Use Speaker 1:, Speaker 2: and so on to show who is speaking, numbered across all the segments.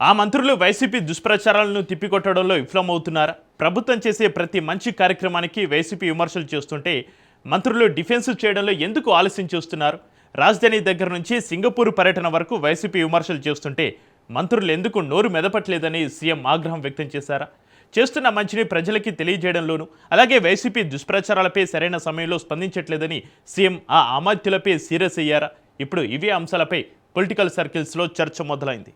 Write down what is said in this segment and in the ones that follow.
Speaker 1: ఆ మంత్రులు వైసీపీ దుష్ప్రచారాలను తిప్పికొట్టడంలో విఫలమవుతున్నారా? ప్రభుత్వం చేసే ప్రతి మంచి కార్యక్రమానికి వైసీపీ విమర్శలు చేస్తుంటే మంత్రులు డిఫెన్స్ చేయడంలో ఎందుకు ఆలస్యం చేస్తున్నారు? రాజధాని దగ్గర నుంచి సింగపూర్ పర్యటన వరకు వైసీపీ విమర్శలు చేస్తుంటే మంత్రులు ఎందుకు నోరు మెదపట్లేదని సీఎం ఆగ్రహం వ్యక్తం చేశారా? చేస్తున్న మంచిని ప్రజలకి తెలియజేయడంలోనూ, అలాగే వైసీపీ దుష్ప్రచారాలపై సరైన సమయంలో స్పందించట్లేదని సీఎం ఆ అమాత్యులపై సీరియస్ అయ్యారా? ఇప్పుడు ఇవే అంశాలపై పొలిటికల్ సర్కిల్స్లో చర్చ మొదలైంది.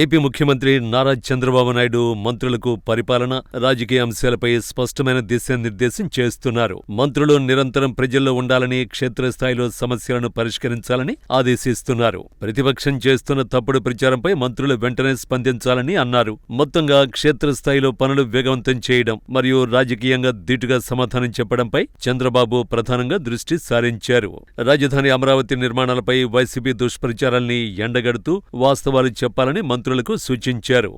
Speaker 2: ఏపీ ముఖ్యమంత్రి నారా చంద్రబాబు నాయుడు మంత్రులకు పరిపాలన, రాజకీయ అంశాలపై స్పష్టమైన దిశానిర్దేశం చేస్తున్నారు. మంత్రులు నిరంతరం ప్రజల్లో ఉండాలని, క్షేత్రస్థాయిలో సమస్యలను పరిష్కరించాలని ఆదేశిస్తున్నారు. ప్రతిపక్షం చేస్తున్న తప్పుడు ప్రచారంపై మంత్రులు వెంటనే స్పందించాలని అన్నారు. మొత్తంగా క్షేత్రస్థాయిలో పనులు వేగవంతం చేయడం మరియు రాజకీయంగా ధీటుగా సమాధానం చెప్పడంపై చంద్రబాబు ప్రధానంగా దృష్టి సారించారు. రాజధాని అమరావతి నిర్మాణాలపై వైసీపీ దుష్ప్రచారాల్ని ఎండగడుతూ వాస్తవాలు చెప్పాలని మంత్రులకు సూచించారు.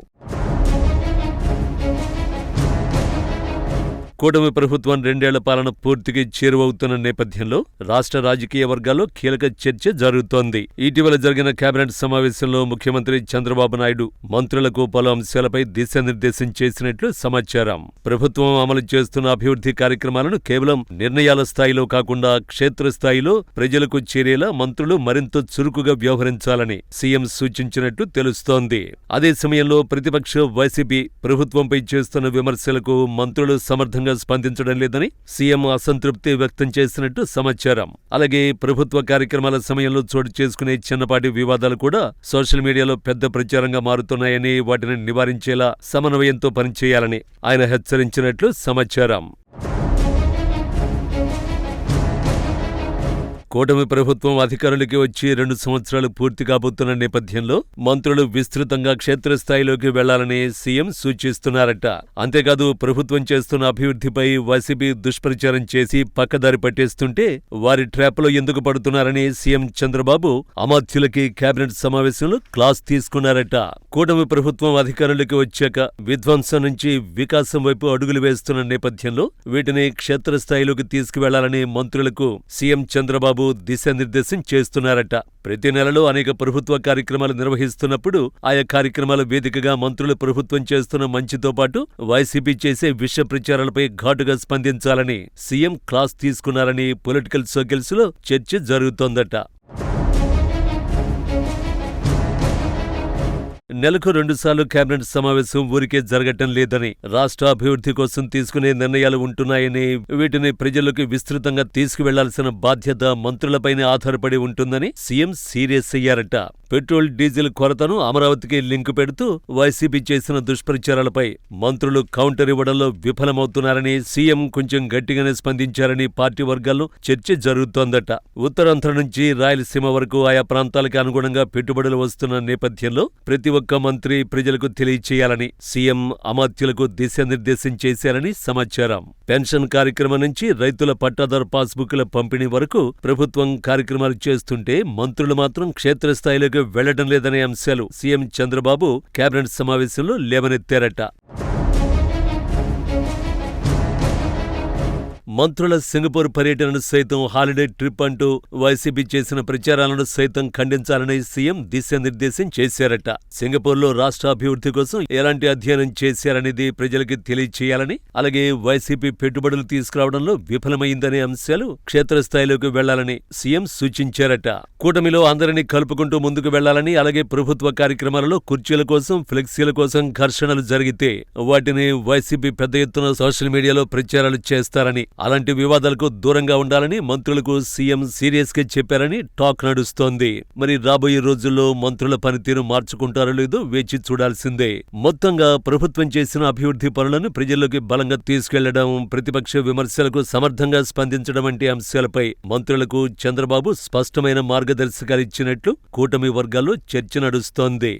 Speaker 2: కూటమి ప్రభుత్వం 2 ఏళ్ల పాలన పూర్తికి చేరువవుతున్న నేపథ్యంలో రాష్ట్ర రాజకీయ వర్గాల్లో కీలక చర్చ జరుగుతోంది. ఇటీవల జరిగిన కేబినెట్ సమావేశంలో ముఖ్యమంత్రి చంద్రబాబు నాయుడు మంత్రులకు పలు అంశాలపై దిశానిర్దేశం చేసినట్లు సమాచారం. ప్రభుత్వం అమలు చేస్తున్న అభివృద్ధి కార్యక్రమాలను కేవలం నిర్ణయాల స్థాయిలో కాకుండా క్షేత్రస్థాయిలో ప్రజలకు చేరేలా మంత్రులు మరింత చురుకుగా వ్యవహరించాలని సీఎం సూచించినట్టు తెలుస్తోంది. అదే సమయంలో ప్రతిపక్ష వైసీపీ ప్రభుత్వంపై చేస్తున్న విమర్శలకు మంత్రులు సమర్థంగా స్పందించడం లేదని సీఎం అసంతృప్తి వ్యక్తం చేసినట్టు సమాచారం. అలాగే ప్రభుత్వ కార్యక్రమాల సమయంలో చోటు చేసుకునే చిన్నపాటి వివాదాలు కూడా సోషల్ మీడియాలో పెద్ద ప్రచారంగా మారుతున్నాయని, వాటిని నివారించేలా సమన్వయంతో పనిచేయాలని ఆయన హెచ్చరించినట్లు సమాచారం. కూటమి ప్రభుత్వం అధికారులకి వచ్చి 2 సంవత్సరాలు పూర్తి కాబోతున్న నేపథ్యంలో మంత్రులు విస్తృతంగా క్షేత్రస్థాయిలోకి వెళ్లాలని సీఎం సూచిస్తున్నారట. అంతేకాదు ప్రభుత్వం చేస్తున్న అభివృద్ధిపై వైసీపీ దుష్ప్రచారం చేసి పక్కదారి పట్టేస్తుంటే వారి ట్రాప్లో ఎందుకు పడుతున్నారని సీఎం చంద్రబాబు అమాత్యులకి కేబినెట్ సమావేశంలో క్లాస్ తీసుకున్నారట. కూటమి ప్రభుత్వం అధికారులకి వచ్చాక విధ్వంసం నుంచి వికాసం వైపు అడుగులు వేస్తున్న నేపథ్యంలో వీటిని క్షేత్రస్థాయిలోకి తీసుకువెళ్లాలని మంత్రులకు సీఎం చంద్రబాబు దిశానిర్దేశం చేస్తున్నారట. ప్రతి నెలలో అనేక ప్రభుత్వ కార్యక్రమాలు నిర్వహిస్తున్నప్పుడు ఆయా కార్యక్రమాల వేదికగా మంత్రులు ప్రభుత్వం చేస్తున్న మంచితో పాటు వైసీపీ చేసే విష ప్రచారాలపై ఘాటుగా స్పందించాలని సీఎం క్లాస్ తీసుకున్నారని పొలిటికల్ సర్కిల్స్ లో చర్చ జరుగుతోందట. నెలకు 2 సార్లు కేబినెట్ సమావేశం ఊరికే జరగటం లేదని, రాష్ట్ర అభివృద్ధి కోసం తీసుకునే నిర్ణయాలు ఉంటున్నాయని, వీటిని ప్రజలకు విస్తృతంగా తీసుకువెళ్లాల్సిన బాధ్యత మంత్రులపైనే ఆధారపడి ఉంటుందని సీఎం సీరియస్ అయ్యారట. పెట్రోల్, డీజిల్ కొరతను అమరావతికి లింకు పెడుతూ వైసీపీ చేసిన దుష్ప్రచారాలపై మంత్రులు కౌంటర్ ఇవ్వడంలో విఫలమవుతున్నారని సీఎం కొంచెం గట్టిగానే స్పందించారని పార్టీ వర్గాల్లో చర్చ జరుగుతోందట. ఉత్తరాంధ్ర నుంచి రాయలసీమ వరకు ఆయా ప్రాంతాలకు అనుగుణంగా పెట్టుబడులు వస్తున్న నేపథ్యంలో ప్రతి ఒక్క మంత్రి ప్రజలకు తెలియచేయాలని సీఎం అమాత్యులకు దిశానిర్దేశం చేశారని సమాచారం. పెన్షన్ కార్యక్రమం నుంచి రైతుల పట్టాదారు పాస్బుక్ల పంపిణీ వరకు ప్రభుత్వం కార్యక్రమాలు చేస్తుంటే మంత్రులు మాత్రం క్షేత్రస్థాయిలోకి వెళ్లడం లేదనే అంశాలు సీఎం చంద్రబాబు కేబినెట్ సమావేశంలో లేవనెత్తారట. మంత్రుల సింగపూర్ పర్యటనను సైతం హాలిడే ట్రిప్ అంటూ వైసీపీ చేసిన ప్రచారాలను సైతం ఖండించాలని సీఎం దిశానిర్దేశం చేశారట. సింగపూర్లో రాష్ట్ర అభివృద్ధి కోసం ఎలాంటి అధ్యయనం చేశారనేది ప్రజలకి తెలియచేయాలని, అలాగే వైసీపీ పెట్టుబడులు తీసుకురావడంలో విఫలమైందనే అంశాలు క్షేత్రస్థాయిలోకి వెళ్లాలని సీఎం సూచించారట. కూటమిలో అందరినీ కలుపుకుంటూ ముందుకు వెళ్లాలని, అలాగే ప్రభుత్వ కార్యక్రమాలలో కుర్చీల కోసం, ఫ్లెక్సీల కోసం ఘర్షణలు జరిగితే వాటిని వైసీపీ పెద్ద ఎత్తున సోషల్ మీడియాలో ప్రచారాలు చేస్తారని, అలాంటి వివాదాలకు దూరంగా ఉండాలని మంత్రులకు సీఎం సీరియస్ గా చెప్పారని టాక్ నడుస్తోంది. మరి రాబోయే రోజుల్లో మంత్రుల పనితీరు మార్చుకుంటారో లేదో వేచి చూడాల్సిందే. మొత్తంగా ప్రభుత్వం చేసిన అభివృద్ధి పనులను ప్రజల్లోకి బలంగా తీసుకెళ్లడం, ప్రతిపక్ష విమర్శలకు సమర్థంగా స్పందించడం వంటి అంశాలపై మంత్రులకు చంద్రబాబు స్పష్టమైన మార్గదర్శకాలిచ్చినట్లు కూటమి వర్గాల్లో చర్చ నడుస్తోంది.